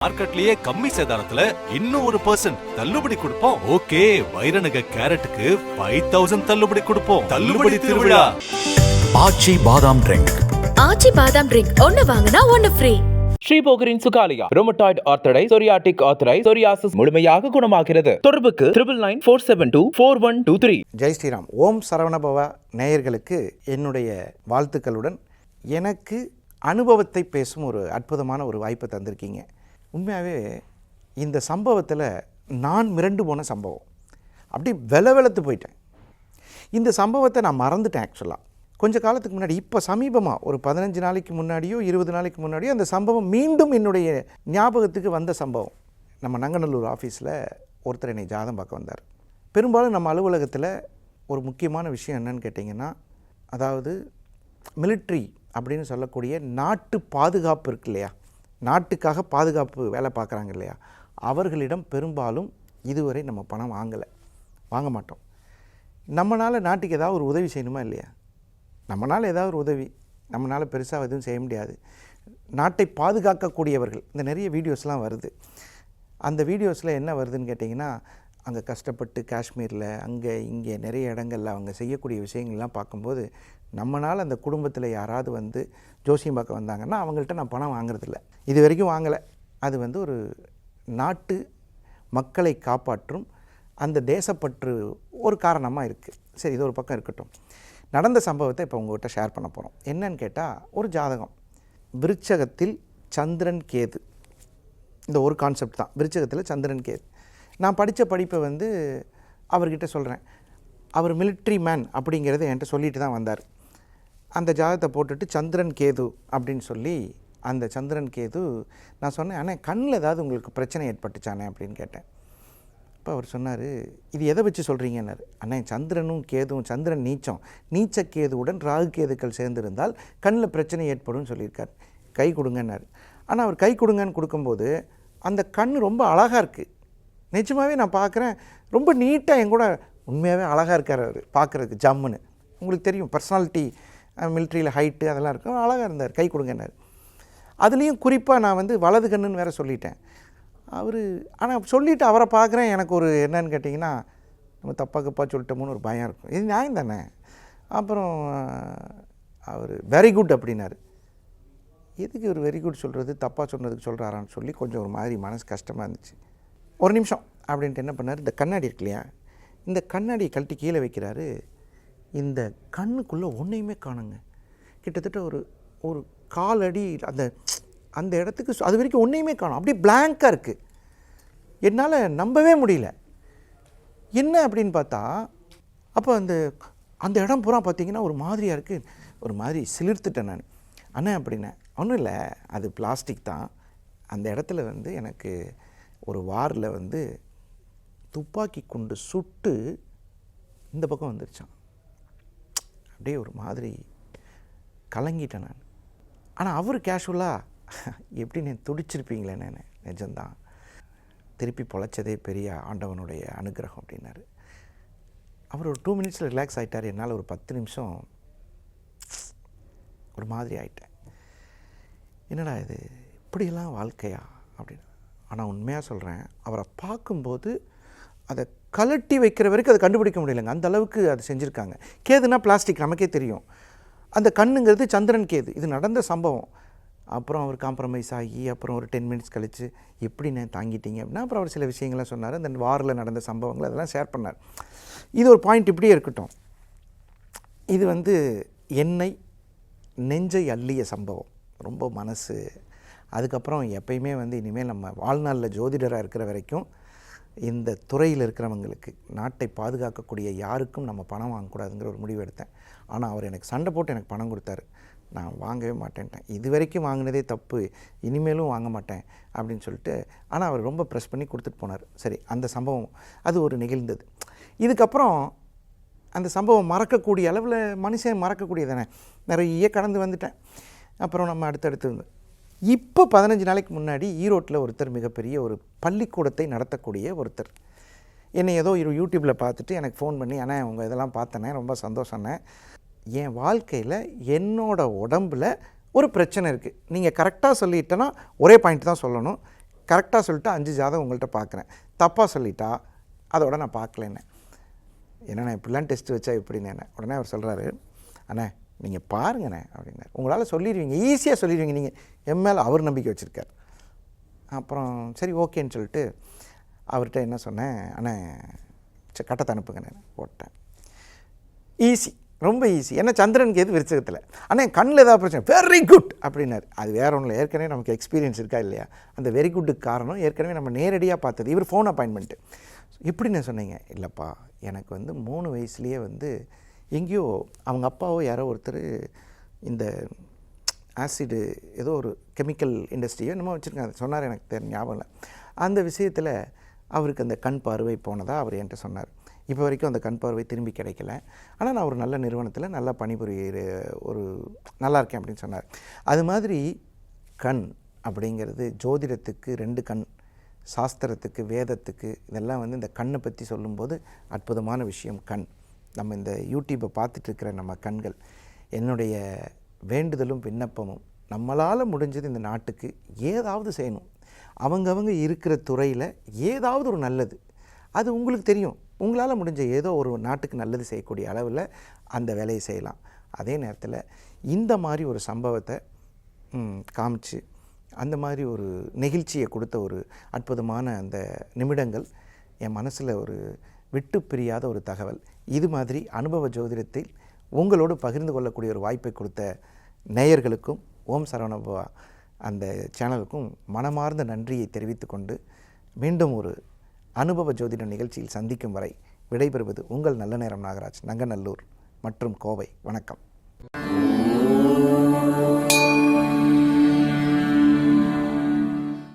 மார்க்கெட்லயே கம்மி சேதாரத்துல இன்னும் 1% தள்ளுபடி கொடுப்போம். ஓகே, வைரநக கேரட்டுக்கு 5000 தள்ளுபடி கொடுப்போம். தள்ளுபடி திருவிழா. ஆச்சி பாதாம் ட்ரிங்க். ஆச்சி பாதாம் ட்ரிங்க் ஒன்னு வாங்குனா ஒன்னு ஃப்ரீ. ஸ்ரீபோகரின் சுகாலியா rheumatoid arthritis, psoriatic arthritis, psoriasis முழுமையாக குணமாகிறது. தொடர்புக்கு 9994724123. ஜெய் ஸ்ரீராம். ஓம் சரவணபவ நேயர்களுக்கு என்னுடைய வாழ்த்துக்களுடன் எனக்கு அனுபவத்தை பேசும் ஒரு அற்புதமான ஒரு வாய்ப்பை தந்திருக்கீங்க. உண்மையாகவே இந்த சம்பவத்தில் நான் மிரண்டு போன சம்பவம், அப்படி வெளத்து போயிட்டேன். இந்த சம்பவத்தை நான் மறந்துட்டேன். ஆக்சுவலாக கொஞ்ச காலத்துக்கு முன்னாடி, இப்போ சமீபமாக ஒரு 15 நாளைக்கு முன்னாடியோ 20 நாளைக்கு முன்னாடியோ அந்த சம்பவம் மீண்டும் என்னுடைய ஞாபகத்துக்கு வந்த சம்பவம். நம்ம நங்கநல்லூர் ஆஃபீஸில் ஒருத்தர் என்னை ஜாதகம் பார்க்க வந்தார். பெரும்பாலும் நம்ம அலுவலகத்தில் ஒரு முக்கியமான விஷயம் என்னன்னு கேட்டிங்கன்னா, அதாவது மிலிட்ரி அப்படின்னு சொல்லக்கூடிய நாட்டு பாதுகாப்பு இருக்கு இல்லையா, நாட்டுக்காக பாதுகாப்பு வேலை பார்க்குறாங்க இல்லையா, அவர்களிடம் பெரும்பாலும் இதுவரை நம்ம பணம் வாங்க மாட்டோம். நம்மளால் நாட்டுக்கு ஏதாவது ஒரு உதவி செய்யணுமா இல்லையா? நம்மளால் ஏதாவது ஒரு உதவி, நம்மளால் பெருசாக எதுவும் செய்ய முடியாது. நாட்டை பாதுகாக்கக்கூடியவர்கள், இந்த நிறைய வீடியோஸ்லாம் வருது. அந்த வீடியோஸில் என்ன வருதுன்னு கேட்டிங்கன்னா, அங்கே கஷ்டப்பட்டு காஷ்மீரில் அங்கே இங்கே நிறைய இடங்களில் அவங்க செய்யக்கூடிய விஷயங்கள்லாம் பார்க்கும்போது, நம்மளால் அந்த குடும்பத்தில் யாராவது வந்து ஜோசியம் பார்க்க வந்தாங்கன்னா அவங்கள்ட்ட நான் பணம் வாங்குறதில்ல, இது வரைக்கும் வாங்கலை. அது வந்து ஒரு நாட்டு மக்களை காப்பாற்றும் அந்த தேசப்பற்று ஒரு காரணமாக இருக்குது. சரி, இது ஒரு பக்கம் இருக்கட்டும். நடந்த சம்பவத்தை இப்போ உங்கள்கிட்ட ஷேர் பண்ண போகிறோம். என்னன்னு கேட்டால், ஒரு ஜாதகம், விருச்சகத்தில் சந்திரன் கேது, இந்த ஒரு கான்செப்ட் தான். விருச்சகத்தில் சந்திரன் கேது. நான் படித்த படிப்பை வந்து அவர்கிட்ட சொல்கிறேன். அவர் மிலிட்ரி மேன் அப்படிங்கிறத என்கிட்ட சொல்லிட்டு தான் வந்தார். அந்த ஜாதகத்தை போட்டுட்டு சந்திரன் கேது அப்படின்னு சொல்லி, அந்த சந்திரன் கேது நான் சொன்னேன், அண்ணே கண்ணில் ஏதாவது உங்களுக்கு பிரச்சனை ஏற்பட்டுச்சானே அப்படின்னு கேட்டேன். இப்போ அவர் சொன்னார், இது எதை வச்சு சொல்கிறீங்கன்னாரு. அண்ணே, சந்திரனும் கேதுவும், சந்திரன் நீச்ச கேதுவுடன் ராகு கேதுக்கள் சேர்ந்திருந்தால் கண்ணில் பிரச்சனை ஏற்படும் சொல்லியிருக்கார். கை கொடுங்கன்னாரு. ஆனால் அவர் கை கொடுங்கன்னு கொடுக்கும்போது அந்த கண் ரொம்ப அழகாக இருக்குது. நிஜமாகவே நான் பார்க்குறேன், ரொம்ப நீட்டாக என் கூட உண்மையாகவே அழகாக இருக்கார் அவர் பார்க்குறதுக்கு. ஜம்முன்னு, உங்களுக்கு தெரியும் பர்சனாலிட்டி, மிலிட்ரியில் ஹைட்டு அதெல்லாம் இருக்கும், அழகாக இருந்தார். கை கொடுங்கன்னார். அதுலேயும் குறிப்பாக நான் வந்து வலது கண்ணுன்னு வேறு சொல்லிட்டேன். அவர் ஆனால் சொல்லிவிட்டு அவரை பார்க்குறேன், எனக்கு ஒரு என்னன்னு கேட்டிங்கன்னா, நம்ம தப்பாக சொல்லிட்டோமோன்னு ஒரு பயம் இருக்கும். இது நியாயம் தானே. அப்புறம் அவர் வெரி குட் அப்படின்னாரு. எதுக்கு ஒரு வெரி குட் சொல்கிறது, தப்பாக சொன்னதுக்கு சொல்கிறாரான்னு சொல்லி கொஞ்சம் ஒரு மாதிரி மனசு கஷ்டமாக இருந்துச்சு. ஒரு நிமிஷம் அப்படின்ட்டு என்ன பண்ணார், இந்த கண்ணாடி இருக்கு இல்லையா, இந்த கண்ணாடியை கழட்டி கீழே வைக்கிறாரு. இந்த கண்ணுக்குள்ளே ஒன்றையுமே காணுங்க. கிட்டத்தட்ட ஒரு 4 அடி அந்த இடத்துக்கு அது வரைக்கும் ஒன்றையுமே காணும். அப்படியே பிளாங்காக இருக்குது. என்னால் நம்பவே முடியல. என்ன அப்படின்னு பார்த்தா, அப்போ அந்த இடம் பூரா பார்த்திங்கன்னா ஒரு மாதிரியாக இருக்குது. ஒரு மாதிரி சிலிர்த்துட்டேன் நான். அண்ணே அப்படின்னேன். ஒன்றும் இல்லை, அது பிளாஸ்டிக் தான். அந்த இடத்துல வந்து எனக்கு ஒரு வாரில் வந்து துப்பாக்கி கொண்டு சுட்டு இந்த பக்கம் வந்துருச்சான். அப்படியே ஒரு மாதிரி கலங்கிட்டேன் நான். ஆனால் அவர் கேஷுவலாக, எப்படி நீ துடிச்சிருப்பீங்களே, நான் நிஜம்தான், திருப்பி பொழைச்சதே பெரிய ஆண்டவனுடைய அனுகிரகம் அப்படின்னாரு. அவர் ஒரு 2 மினிட்ஸில் ரிலாக்ஸ் ஆகிட்டார். என்னால் ஒரு 10 நிமிஷம் ஒரு மாதிரி ஆகிட்டேன். என்னடா இது, இப்படியெல்லாம் வாழ்க்கையா அப்படின்னு. ஆனால் உண்மையாக சொல்கிறேன், அவரை பார்க்கும்போது அதை கலட்டி வைக்கிற வரைக்கும் அதை கண்டுபிடிக்க முடியலைங்க. அந்த அளவுக்கு அது செஞ்சுருக்காங்க. கேதுனா பிளாஸ்டிக், நமக்கே தெரியும். அந்த கண்ணுங்கிறது சந்திரன் கேது. இது நடந்த சம்பவம். அப்புறம் அவர் காம்ப்ரமைஸ் ஆகி அப்புறம் ஒரு 10 மினிட்ஸ் கழித்து எப்படி நான் தாங்கிட்டீங்க அப்படின்னா, அப்புறம் அவர் சில விஷயங்கள்லாம் சொன்னார். அந்த வாரில் நடந்த சம்பவங்கள் அதெல்லாம் ஷேர் பண்ணார். இது ஒரு பாயிண்ட் இப்படியே இருக்கட்டும். இது வந்து என்னை நெஞ்சை அள்ளிய சம்பவம், ரொம்ப மனசு. அதுக்கப்புறம் எப்பயுமே வந்து இனிமேல் நம்ம வாழ்நாளில் ஜோதிடராக இருக்கிற வரைக்கும் இந்த துறையில் இருக்கிறவங்களுக்கு, நாட்டை பாதுகாக்கக்கூடிய யாருக்கும் நம்ம பணம் வாங்கக்கூடாதுங்கிற ஒரு முடிவு எடுத்தேன். ஆனால் அவர் எனக்கு சண்டை போட்டு எனக்கு பணம் கொடுத்தாரு. நான் வாங்கவே மாட்டேன்ட்டேன். இது வரைக்கும் வாங்கினதே தப்பு, இனிமேலும் வாங்க மாட்டேன் அப்படின்னு சொல்லிட்டு. ஆனால் அவர் ரொம்ப ப்ரெஸ் பண்ணி கொடுத்துட்டு போனார். சரி, அந்த சம்பவம் அது ஒரு நிகழ்ந்தது. இதுக்கப்புறம் அந்த சம்பவம் மறக்கக்கூடிய அளவில் மனுஷன் மறக்கக்கூடியதானே, நிறைய கடந்து வந்துட்டேன். அப்புறம் நம்ம அடுத்தடுத்து இப்போ 15 நாளைக்கு முன்னாடி ஈரோட்டில் ஒருத்தர், மிகப்பெரிய ஒரு பள்ளிக்கூடத்தை நடத்தக்கூடிய ஒருத்தர், என்னை ஏதோ யூடியூப்பில் பார்த்துட்டு எனக்கு ஃபோன் பண்ணி, அண்ணே உங்கள் இதெல்லாம் பார்த்தேனே, ரொம்ப சந்தோஷம்ண்ணே, என் வாழ்க்கையில் என்னோடய உடம்பில் ஒரு பிரச்சனை இருக்குது, நீங்கள் கரெக்டாக சொல்லிட்டேன்னா ஒரே பாயிண்ட் தான் சொல்லணும், கரெக்டாக சொல்லிட்டு 5 ஜாதகம் உங்கள்கிட்ட பார்க்குறேன், தப்பாக சொல்லிட்டா அதோட நான் பார்க்கலன்னு. என்னண்ணே இப்படிலாம் டெஸ்ட் வச்சா எப்படின்னு என்ன. உடனே அவர் சொல்கிறாரு, அண்ணே நீங்கள் பாருங்கண்ணே அப்படின்னாரு. உங்களால் சொல்லிடுவீங்க, ஈஸியாக சொல்லிடுவீங்க, நீங்கள் என் மேலே அவர் நம்பிக்கை வச்சுருக்கார். அப்புறம் சரி ஓகேன்னு சொல்லிட்டு அவர்கிட்ட என்ன சொன்னேன், அண்ணே கட்டத்தை அனுப்புங்கண்ணே போட்டேன். ஈஸி, ரொம்ப ஈஸி. ஏன்னா சந்திரனுக்கு எது விருச்சகத்தில். ஆனால் கண்ணில் ஏதாவது பிரச்சனை, வெரி குட் அப்படின்னாரு. அது வேற ஒன்றும் இல்லை, ஏற்கனவே நமக்கு எக்ஸ்பீரியன்ஸ் இருக்கா இல்லையா, அந்த வெரி குட்டுக்கு காரணம் ஏற்கனவே நம்ம நேரடியாக பார்த்தது. இவர் ஃபோன் அப்பாயின்மெண்ட்டு. எப்படின்னு சொன்னீங்க, இல்லைப்பா எனக்கு 3 வயசுலேயே எங்கேயோ அவங்க அப்பாவோ யாரோ ஒருத்தர் இந்த ஆசிடு ஏதோ ஒரு கெமிக்கல் இண்டஸ்ட்ரியோ என்னமோ வச்சுருக்காங்க சொன்னார், எனக்கு ஞாபகம் இல்லை. அந்த விஷயத்தில் அவருக்கு அந்த கண் பார்வை போனதாக அவர் என்கிட்ட சொன்னார். இப்போ வரைக்கும் அந்த கண் பார்வை திரும்பி கிடைக்கல. ஆனால் நான் ஒரு நல்ல நிறுவனத்தில் நல்லா பணிபுரிகிற ஒரு நல்லா இருக்கேன் அப்படின்னு சொன்னார். அது மாதிரி கண் அப்படிங்கிறது ஜோதிடத்துக்கு 2 கண், சாஸ்திரத்துக்கு, வேதத்துக்கு, இதெல்லாம் இந்த கண்ணை பற்றி சொல்லும்போது அற்புதமான விஷயம் கண். நம்ம இந்த யூடியூப்பை பார்த்துட்ருக்கிற நம்ம கண்கள், என்னுடைய வேண்டுதலும் விண்ணப்பமும் நம்மளால் முடிஞ்சது இந்த நாட்டுக்கு ஏதாவது செய்யணும். அவங்கவங்க இருக்கிற துறையில் ஏதாவது ஒரு நல்லது, அது உங்களுக்கு தெரியும், உங்களால் முடிஞ்ச ஏதோ ஒரு நாட்டுக்கு நல்லது செய்யக்கூடிய அளவில் அந்த வேலையை செய்யலாம். அதே நேரத்தில் இந்த மாதிரி ஒரு சம்பவத்தை காமிச்சு அந்த மாதிரி ஒரு நெகிழ்ச்சியை கொடுத்த ஒரு அற்புதமான அந்த நிமிடங்கள் என் மனசில் ஒரு விட்டு பிரியாத ஒரு தகவல். இது மாதிரி அனுபவ ஜோதிடத்தில் உங்களோடு பகிர்ந்து கொள்ளக்கூடிய ஒரு வாய்ப்பை கொடுத்த நேயர்களுக்கும் ஓம் சரவணபவா அந்த சேனலுக்கும் மனமார்ந்த நன்றியை தெரிவித்துக்கொண்டு மீண்டும் ஒரு அனுபவ ஜோதிட நிகழ்ச்சியில் சந்திக்கும் வரை விடைபெறுவது உங்கள் நல்ல நேரம் நாகராஜ், நங்கநல்லூர் மற்றும் கோவை. வணக்கம்.